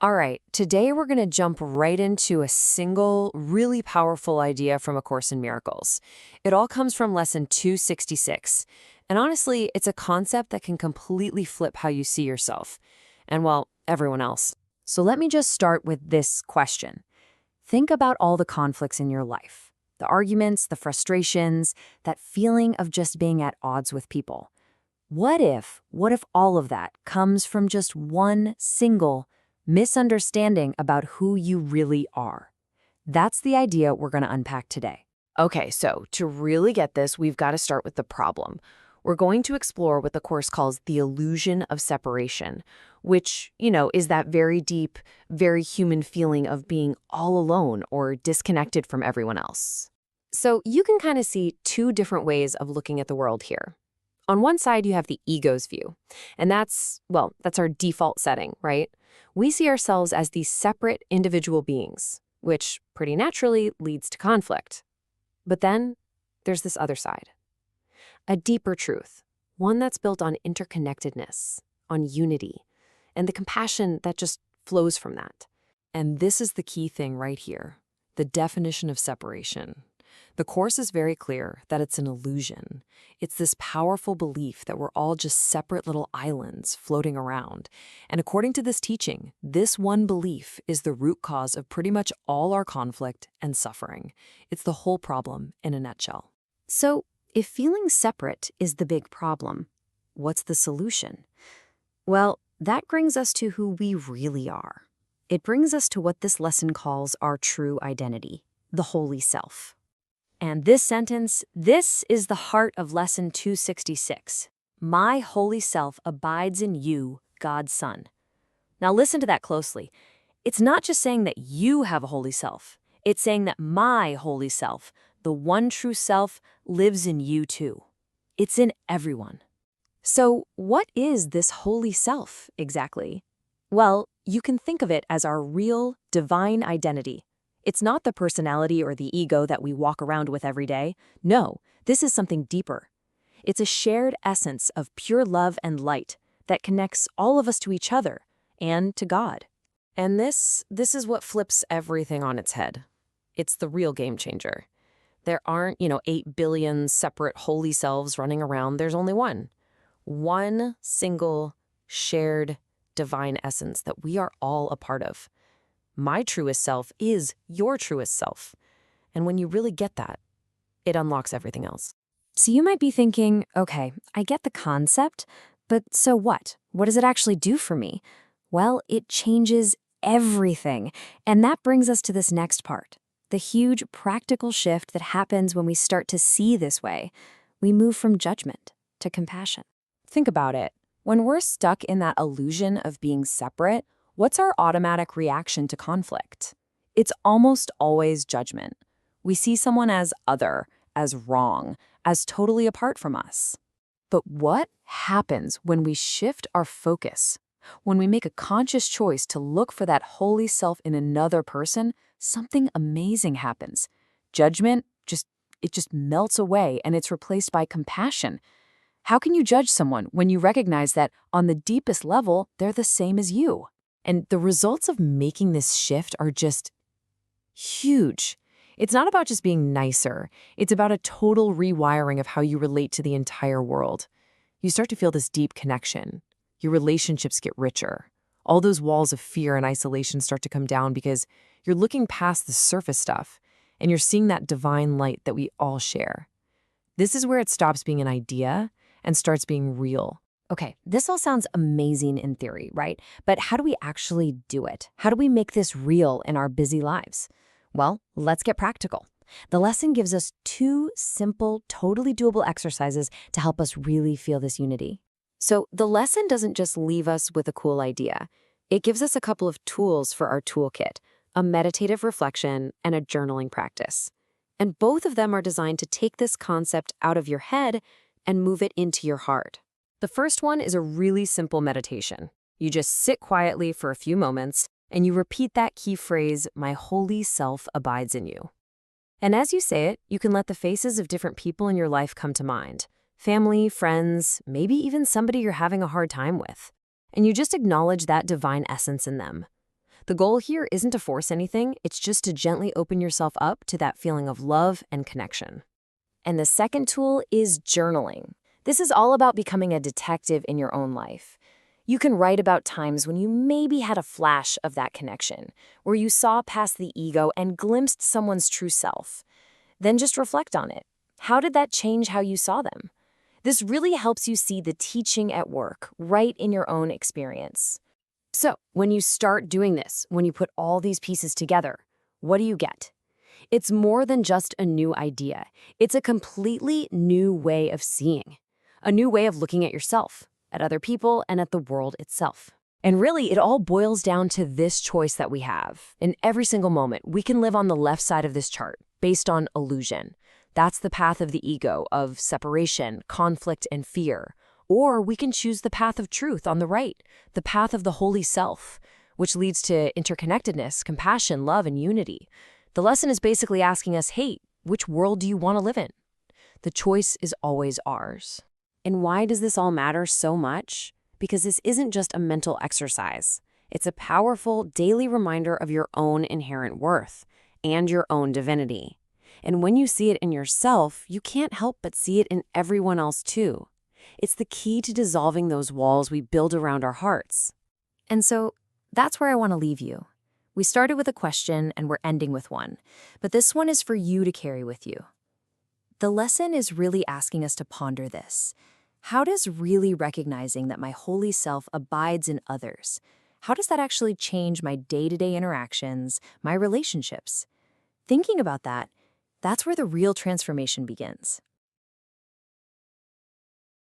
All right, today we're going to jump right into a single, really powerful idea from A Course in Miracles. It all comes from lesson 266. And honestly, it's a concept that can completely flip how you see yourself and, well, everyone else. So let me just start with this question. Think about all the conflicts in your life, the arguments, the frustrations, that feeling of just being at odds with people. What if all of that comes from just one single misunderstanding about who you really are? That's the idea we're going to unpack today. Okay, so to really get this, we've got to start with the problem. We're going to explore what the Course calls the illusion of separation, which, is that very deep, very human feeling of being all alone or disconnected from everyone else. So you can kind of see two different ways of looking at the world here. On one side, you have the ego's view, and that's our default setting, right? We see ourselves as these separate individual beings, which pretty naturally leads to conflict. But then there's this other side, a deeper truth, one that's built on interconnectedness, on unity, and the compassion that just flows from that. And this is the key thing right here, the definition of separation. The Course is very clear that it's an illusion. It's this powerful belief that we're all just separate little islands floating around. And according to this teaching, this one belief is the root cause of pretty much all our conflict and suffering. It's the whole problem in a nutshell. So, if feeling separate is the big problem, what's the solution? Well, that brings us to who we really are. It brings us to what this lesson calls our true identity, the holy self. And this sentence, this is the heart of lesson 266. My holy self abides in you, God's Son. Now listen to that closely. It's not just saying that you have a holy self. It's saying that my holy self, the one true self, lives in you too. It's in everyone. So what is this holy self exactly? Well, you can think of it as our real, divine identity. It's not the personality or the ego that we walk around with every day. No, this is something deeper. It's a shared essence of pure love and light that connects all of us to each other and to God. And this is what flips everything on its head. It's the real game changer. There aren't, 8 billion separate holy selves running around. There's only one. One single, shared, divine essence that we are all a part of. My truest self is your truest self. And when you really get that, it unlocks everything else. So you might be thinking, okay, I get the concept, but so what? What does it actually do for me? Well, it changes everything. And that brings us to this next part, the huge practical shift that happens when we start to see this way. We move from judgment to compassion. Think about it. When we're stuck in that illusion of being separate, what's our automatic reaction to conflict? It's almost always judgment. We see someone as other, as wrong, as totally apart from us. But what happens when we shift our focus? When we make a conscious choice to look for that holy self in another person, something amazing happens. Judgment just melts away and it's replaced by compassion. How can you judge someone when you recognize that on the deepest level, they're the same as you? And the results of making this shift are just huge. It's not about just being nicer. It's about a total rewiring of how you relate to the entire world. You start to feel this deep connection. Your relationships get richer. All those walls of fear and isolation start to come down because you're looking past the surface stuff and you're seeing that divine light that we all share. This is where it stops being an idea and starts being real. Okay, this all sounds amazing in theory, right? But how do we actually do it? How do we make this real in our busy lives? Well, let's get practical. The lesson gives us 2 simple, totally doable exercises to help us really feel this unity. So the lesson doesn't just leave us with a cool idea. It gives us a couple of tools for our toolkit, a meditative reflection and a journaling practice. And both of them are designed to take this concept out of your head and move it into your heart. The first one is a really simple meditation. You just sit quietly for a few moments and you repeat that key phrase, my holy self abides in you. And as you say it, you can let the faces of different people in your life come to mind. Family, friends, maybe even somebody you're having a hard time with. And you just acknowledge that divine essence in them. The goal here isn't to force anything, it's just to gently open yourself up to that feeling of love and connection. And the second tool is journaling. This is all about becoming a detective in your own life. You can write about times when you maybe had a flash of that connection, where you saw past the ego and glimpsed someone's true self. Then just reflect on it. How did that change how you saw them? This really helps you see the teaching at work right in your own experience. So, when you start doing this, when you put all these pieces together, what do you get? It's more than just a new idea. It's a completely new way of seeing, a new way of looking at yourself, at other people, and at the world itself. And really, it all boils down to this choice that we have. In every single moment, we can live on the left side of this chart, based on illusion. That's the path of the ego, of separation, conflict, and fear. Or we can choose the path of truth on the right, the path of the holy self, which leads to interconnectedness, compassion, love, and unity. The lesson is basically asking us, hey, which world do you want to live in? The choice is always ours. And why does this all matter so much? Because this isn't just a mental exercise. It's a powerful daily reminder of your own inherent worth and your own divinity. And when you see it in yourself, you can't help but see it in everyone else too. It's the key to dissolving those walls we build around our hearts. And so that's where I want to leave you. We started with a question and we're ending with one, but this one is for you to carry with you. The lesson is really asking us to ponder this. How does really recognizing that my holy self abides in others, how does that actually change my day-to-day interactions, my relationships? Thinking about that, that's where the real transformation begins.